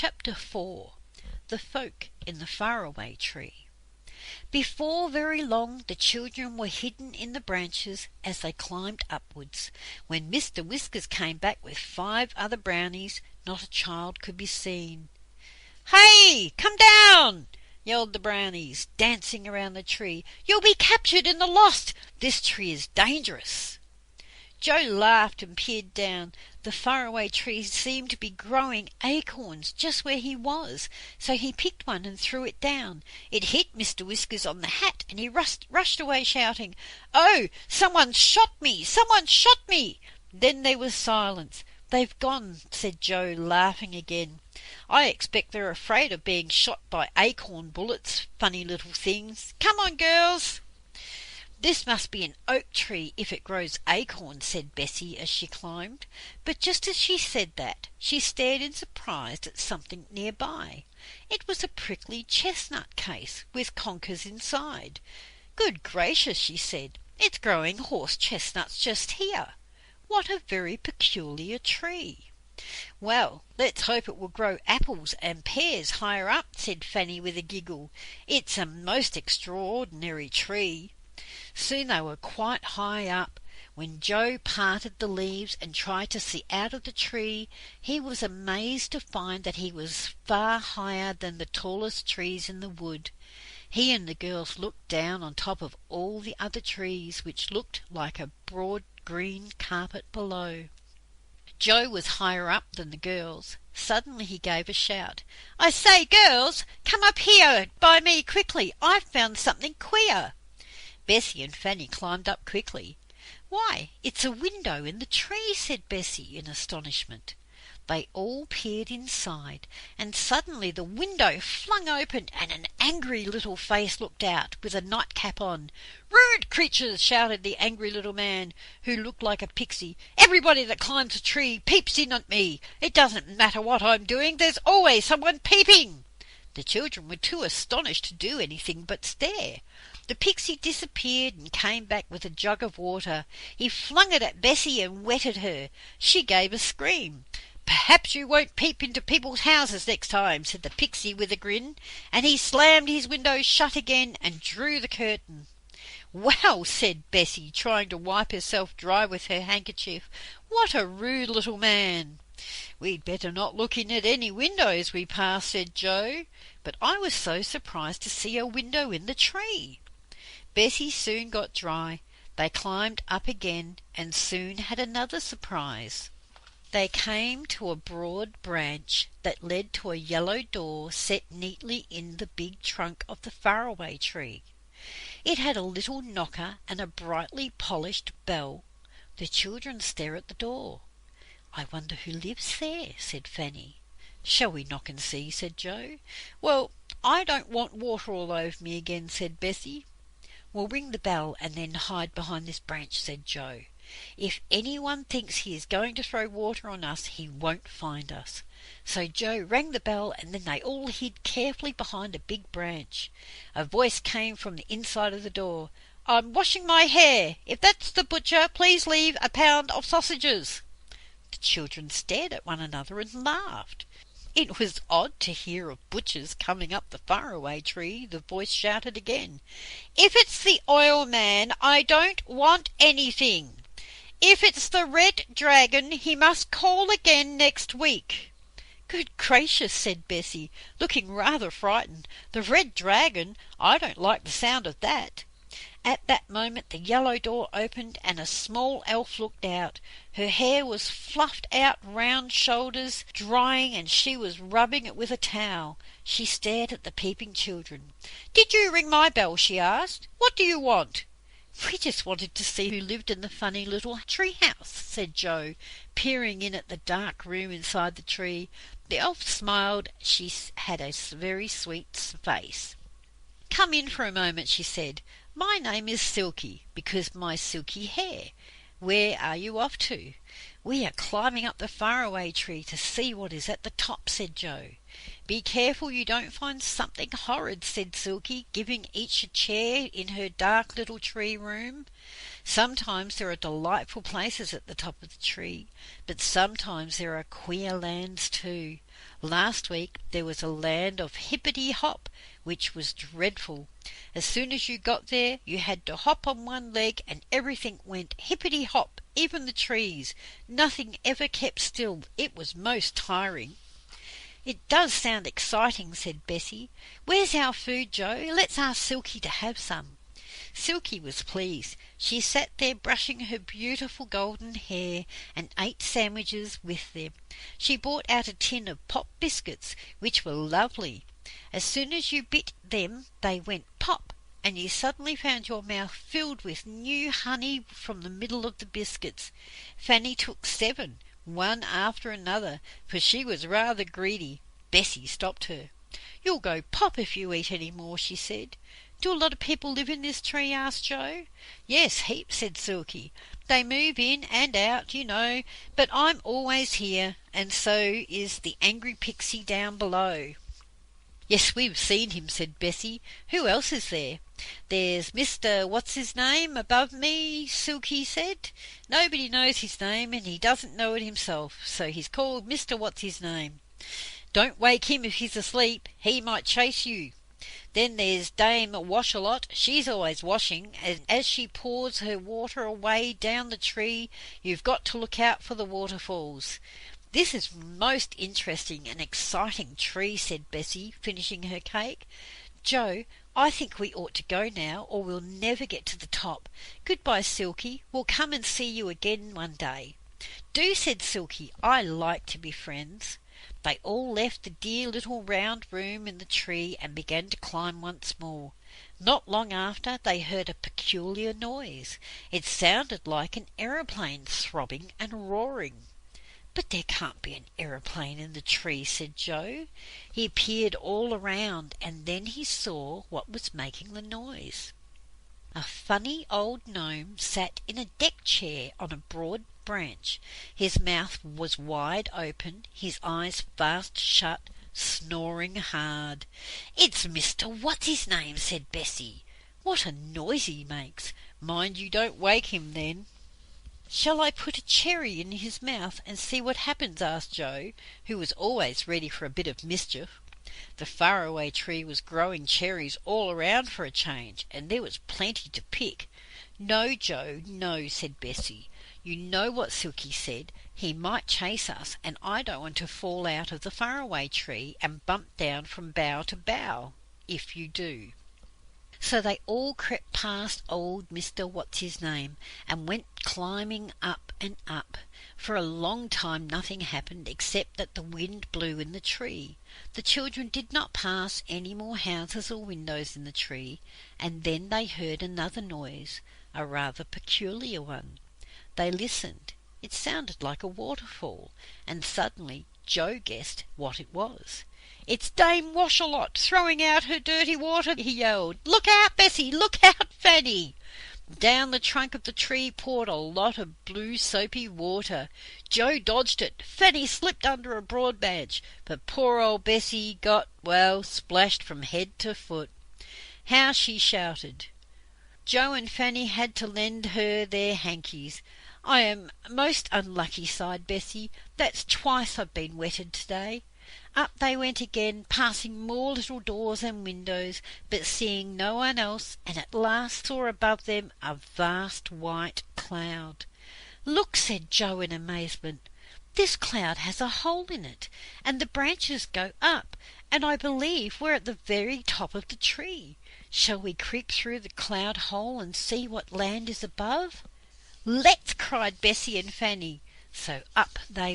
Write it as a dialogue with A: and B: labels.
A: Chapter 4. The Folk in the Faraway Tree. Before very long the children were hidden in the branches as they climbed upwards. When Mr. Whiskers came back with 5 other brownies, not a child could be seen. "Hey, come down!" yelled the brownies, dancing around the tree. "You'll be captured in the lost. This tree is dangerous." Joe laughed and peered down. The faraway tree seemed to be growing acorns just where he was, so he picked one and threw it down. It hit Mr. Whiskers on the hat, and he rushed away shouting, "Oh, someone shot me! Someone shot me!" Then there was silence. "They've gone," said Joe, laughing again. "I expect they're afraid of being shot by acorn bullets, funny little things. Come on, girls." "This must be an oak tree if it grows acorns," said Bessie as she climbed. But just as she said that, she stared in surprise at something nearby. It was a prickly chestnut case with conkers inside. "Good gracious," she said, "it's growing horse chestnuts just here. What a very peculiar tree." "Well, let's hope it will grow apples and pears higher up," said Fanny with a giggle. "It's a most extraordinary tree." Soon they were quite high up. When Joe parted the leaves and tried to see out of the tree, he was amazed to find that he was far higher than the tallest trees in the wood. He and the girls looked down on top of all the other trees, which looked like a broad green carpet below. Joe was higher up than the girls. Suddenly he gave a shout. "I say, girls, come up here by me quickly. I've found something queer." Bessie and Fanny climbed up quickly. "Why, it's a window in the tree," said Bessie in astonishment. They all peered inside, and suddenly the window flung open and an angry little face looked out, with a nightcap on. "Rude creatures!" shouted the angry little man, who looked like a pixie. "Everybody that climbs a tree peeps in at me. It doesn't matter what I'm doing, there's always someone peeping." The children were too astonished to do anything but stare. The pixie disappeared and came back with a jug of water. He flung it at Bessie and wetted her. She gave a scream. "Perhaps you won't peep into people's houses next time," said the pixie with a grin, and he slammed his window shut again and drew the curtain. "Well," said Bessie, trying to wipe herself dry with her handkerchief, "what a rude little man." "We'd better not look in at any windows we pass," said Joe, "but I was so surprised to see a window in the tree." Bessie soon got dry. They climbed up again, and soon had another surprise. They came to a broad branch that led to a yellow door set neatly in the big trunk of the faraway tree. It had a little knocker and a brightly polished bell. The children stared at the door. "I wonder who lives there," said Fanny. "Shall we knock and see?" said Joe. "Well, I don't want water all over me again," said Bessie. "We'll ring the bell and then hide behind this branch," said Joe. "If anyone thinks he is going to throw water on us, he won't find us." So Joe rang the bell, and then they all hid carefully behind a big branch. A voice came from the inside of the door. "I'm washing my hair. If that's the butcher, please leave a pound of sausages." The children stared at one another and laughed. It was odd to hear of butchers coming up the faraway tree. The voice shouted again. "If it's the oil man, I don't want anything. If it's the Red Dragon, he must call again next week." "Good gracious," said Bessie, looking rather frightened. "The Red Dragon? I don't like the sound of that." At that moment the yellow door opened and a small elf looked out. Her hair was fluffed out round shoulders, drying, and she was rubbing it with a towel. She stared at the peeping children. "Did you ring my bell?" she asked. "What do you want?" "We just wanted to see who lived in the funny little tree house," said Joe, peering in at the dark room inside the tree. The elf smiled. She had a very sweet face. "Come in for a moment," she said. "My name is Silky, because my silky hair. Where are you off to?" "We are climbing up the faraway tree to see what is at the top," said Joe. "Be careful you don't find something horrid," said Silky, giving each a chair in her dark little tree room. "Sometimes there are delightful places at the top of the tree, but sometimes there are queer lands too. Last week there was a land of hippity-hop, which was dreadful. As soon as you got there you had to hop on one leg, and everything went hippity-hop, even the trees. Nothing ever kept still. It was most tiring." "It does sound exciting," said Bessie. "Where's our food, Joe? Let's ask Silky to have some." Silky was pleased. She sat there brushing her beautiful golden hair, and ate sandwiches with them. She brought out a tin of pop biscuits, which were lovely. As soon as you bit them they went pop, and you suddenly found your mouth filled with new honey from the middle of the biscuits. Fanny took 7, one after another, for she was rather greedy. Bessie stopped her. "You'll go pop if you eat any more," she said. "Do a lot of people live in this tree?" asked Joe. "Yes, heaps," said Silky. "They move in and out, you know, but I'm always here, and so is the angry pixie down below." "Yes, we've seen him," said Bessie. "Who else is there?" "There's Mr. What's-his-name above me," Silky said. "Nobody knows his name, and he doesn't know it himself, so he's called Mr. What's-his-name. Don't wake him if he's asleep, he might chase you. Then there's Dame Washalot. She's always washing, and as she pours her water away down the tree, you've got to look out for the waterfalls. This is most interesting and exciting tree," said Bessie, finishing her cake. "Joe, I think we ought to go now, or we'll never get to the top. Goodbye, Silky. We'll come and see you again one day." "Do," said Silky. "I like to be friends." They all left the dear little round room in the tree and began to climb once more. Not long after they heard a peculiar noise. It sounded like an aeroplane throbbing and roaring. "But there can't be an aeroplane in the tree," said Joe. He peered all around, and then he saw what was making the noise. A funny old gnome sat in a deck chair on a broad branch. His mouth was wide open, his eyes fast shut, snoring hard. "It's Mr. What's-his-name," said Bessie. "What a noise he makes! Mind you don't wake him then." "Shall I put a cherry in his mouth and see what happens?" asked Joe, who was always ready for a bit of mischief. The faraway tree was growing cherries all around for a change, and there was plenty to pick. "No, Joe, no," said Bessie. "You know what Silky said. He might chase us, and I don't want to fall out of the faraway tree and bump down from bough to bough, if you do." So they all crept past old Mr. What's-his-name, and went climbing up and up. For a long time nothing happened except that the wind blew in the tree. The children did not pass any more houses or windows in the tree, and then they heard another noise, a rather peculiar one. They listened. It sounded like a waterfall, and suddenly Joe guessed what it was. "It's Dame Washalot throwing out her dirty water," he yelled. "Look out, Bessie! Look out, Fanny!" Down the trunk of the tree poured a lot of blue soapy water. Joe dodged it. Fanny slipped under a broad branch, but poor old Bessie got, well, splashed from head to foot. How she shouted! Joe and Fanny had to lend her their hankies. "I am most unlucky," sighed Bessie. "That's twice I've been wetted today." Up they went again, passing more little doors and windows, but seeing no one else, and at last saw above them a vast white cloud. "Look," said Joe in amazement. "This cloud has a hole in it, and the branches go up, and I believe we're at the very top of the tree. Shall we creep through the cloud hole and see what land is above?" "Let's!" cried Bessie and Fanny. So up they